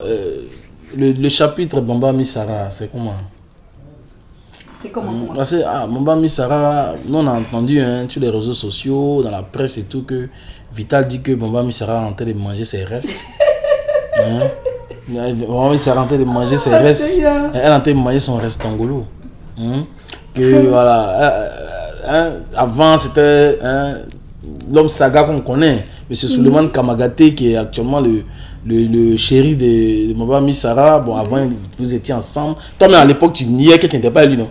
Le chapitre Bamba Missara, c'est comment? C'est comment? Parce que Bamba Missara, nous on a entendu sur les réseaux sociaux, dans la presse et tout, que Vital dit que Bamba Missara est en train de manger ses restes. Bamba Missara est en train de manger ses restes. Elle est en train de manger son reste angolo. Que voilà. Avant c'était l'homme saga qu'on connaît, M. Souleymane Kamagaté, qui est actuellement le chéri de Bamba Missara. Bon, avant vous étiez ensemble. Toi, mais à l'époque, tu niais que tu n'étais pas lui, non?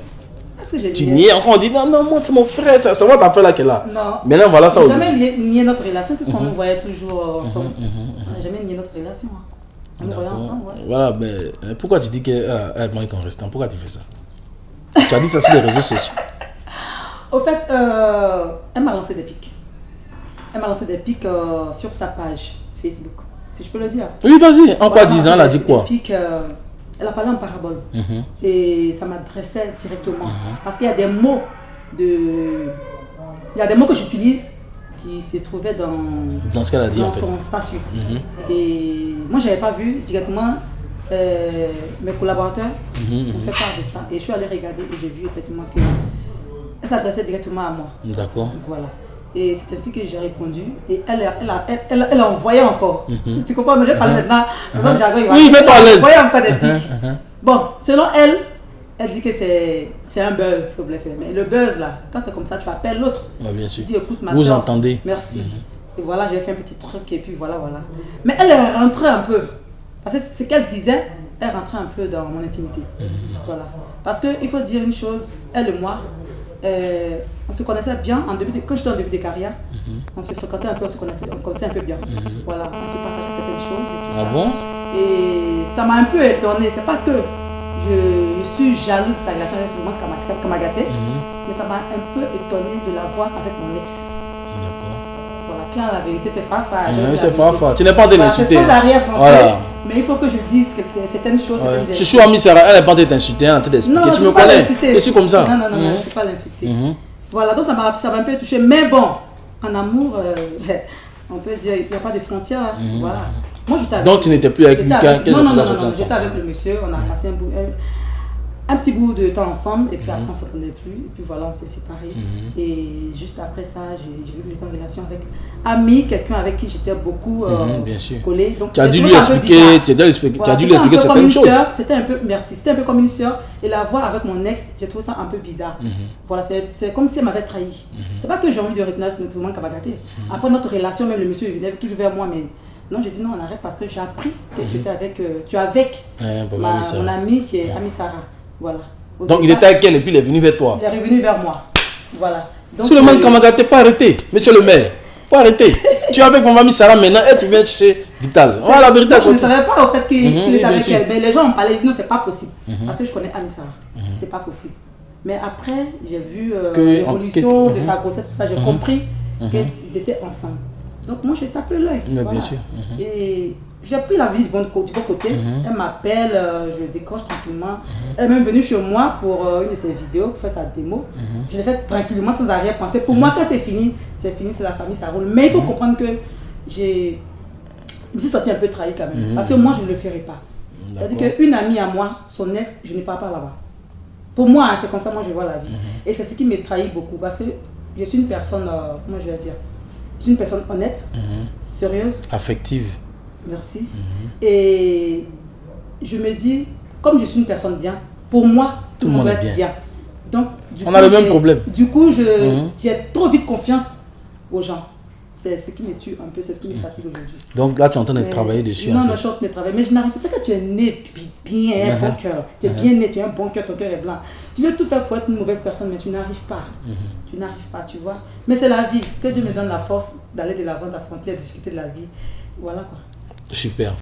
Tu niais, encore on dit non, moi c'est mon frère, c'est moi ta frère là qui est là. Non. Maintenant voilà ça. On n'a jamais nié notre relation, puisqu'on nous voyait toujours ensemble. On n'a jamais nié notre relation. On nous voyait ensemble, ouais. Voilà, mais pourquoi tu dis qu'elle mange ton restant? Pourquoi tu fais ça? Tu as dit ça sur les réseaux sociaux. Au fait, elle m'a lancé des pics. Elle m'a lancé des pics sur sa page Facebook, si je peux le dire. Oui, vas-y. En quoi disant, elle a dit quoi? Des pics, elle a parlé en parabole. Et ça m'adressait directement. Parce qu'il y a des mots il y a des mots que j'utilise qui se trouvaient dans ce qu'elle a dit, dans son statut. Et moi, je n'avais pas vu directement mes collaborateurs ont fait part de ça. Et je suis allée regarder et j'ai vu effectivement qu'elle s'adressait directement à moi. D'accord. Voilà. Et c'est ainsi que j'ai répondu. Et elle a envoyé encore. Tu comprends? Je parle maintenant. Oui, mets-toi à l'aise. Elle a envoyé encore des pics. Bon, selon elle, elle dit que c'est un buzz que vous voulez faire. Mais le buzz là, quand c'est comme ça, tu appelles l'autre. Ouais, bien sûr. Tu dis écoute ma vous soeur, entendez. merci. Et voilà, j'ai fait un petit truc et puis voilà. Mais elle est rentrée un peu. Parce que ce qu'elle disait, elle rentrait un peu dans mon intimité. Voilà. Parce qu'il faut dire une chose, elle et moi, on se connaissait bien quand j'étais en début de carrière. On se fréquentait un peu, on connaissait un peu bien. Voilà, on se partageait certaines choses et tout ça. Bon? Et ça m'a un peu étonnée. C'est pas que je suis jalouse de sa relation avec Souleymane Kamagaté, mais ça m'a un peu étonnée de la voir avec mon ex. Voilà, clair, la vérité, c'est Fafa. C'est Fafa. Tu n'es pas en train d'insulter. C'est sans arrière-pensée. Voilà. Mais il faut que je dise que certaines choses. Je suis ami Sarah, elle n'est pas en train d'insulter, elle est en train d'expliquer. Non, tu me connais. Je suis comme ça. Non, je ne suis pas l'insulter. Voilà, donc ça m'a un peu touché. Mais bon, en amour, on peut dire qu'il n'y a pas de frontières. Voilà. Moi, j'étais avec. Donc tu n'étais plus avec lui? Non, j'étais avec le monsieur, on a passé un petit bout de temps ensemble et puis après on ne s'entendait plus et puis voilà, on s'est séparés. Et juste après ça, j'ai vu que j'étais en relation avec Ami, quelqu'un avec qui j'étais beaucoup collée. Donc tu as dû lui expliquer, tu as dû lui expliquer certaines choses. C'était un peu comme une soeur et la voir avec mon ex, j'ai trouvé ça un peu bizarre. Voilà, c'est comme si elle m'avait trahi. C'est pas que j'ai envie de retenir ce Souleymane Kamagaté. Après notre relation, même le monsieur il venait toujours vers moi, mais non, j'ai dit non, on arrête parce que j'ai appris que tu étais avec, mon ami qui est Ami Sarah. Voilà. Donc il était avec elle et puis il est venu vers toi. Il est revenu vers moi. Voilà. Souleymane Kamagaté, il faut arrêter, monsieur le maire. Il faut arrêter. Tu es avec mon ami Sarah maintenant et tu viens chez Vital. Voilà la vérité. Je ne savais pas au fait qu'il était avec elle. Mais les gens ont parlé, ils disent non, c'est pas possible. Parce que je connais Ami Sarah. C'est pas possible. Mais après, j'ai vu l'évolution de sa grossesse, tout ça. J'ai compris qu'ils étaient ensemble. Donc moi, j'ai tapé l'œil. Voilà. Bien sûr. Et j'ai pris la vie du bon côté. Elle m'appelle, je décroche tranquillement. Elle est même venue chez moi pour une de ses vidéos, pour faire sa démo. Je l'ai fait tranquillement, sans arrière-pensée. Pour moi, quand c'est fini, c'est la famille, ça roule. Mais il faut comprendre que je me suis sentie un peu trahie quand même. Parce que moi, je ne le ferai pas. C'est-à-dire qu'une amie à moi, son ex, je ne pars pas là-bas. Pour moi, c'est comme ça, moi, je vois la vie. Et c'est ce qui me trahit beaucoup. Parce que je suis une personne, comment je vais dire, je suis une personne honnête, sérieuse. Affective. Merci. Et je me dis, comme je suis une personne bien, pour moi, tout le monde va être bien. Donc, on a le même problème. Du coup, j'ai trop vite confiance aux gens. C'est ce qui me tue un peu, c'est ce qui me fatigue aujourd'hui. Donc là, tu es en train de travailler dessus. Non, je suis en train de travailler, mais je n'arrive pas. Tu sais que tu es né bien, un bon cœur. Tu es bien né, tu as un bon cœur, ton cœur est blanc. Tu veux tout faire pour être une mauvaise personne, mais tu n'arrives pas. Tu n'arrives pas, tu vois. Mais c'est la vie. Que Dieu me donne la force d'aller de l'avant, d'affronter les difficultés de la vie. Voilà quoi. Super.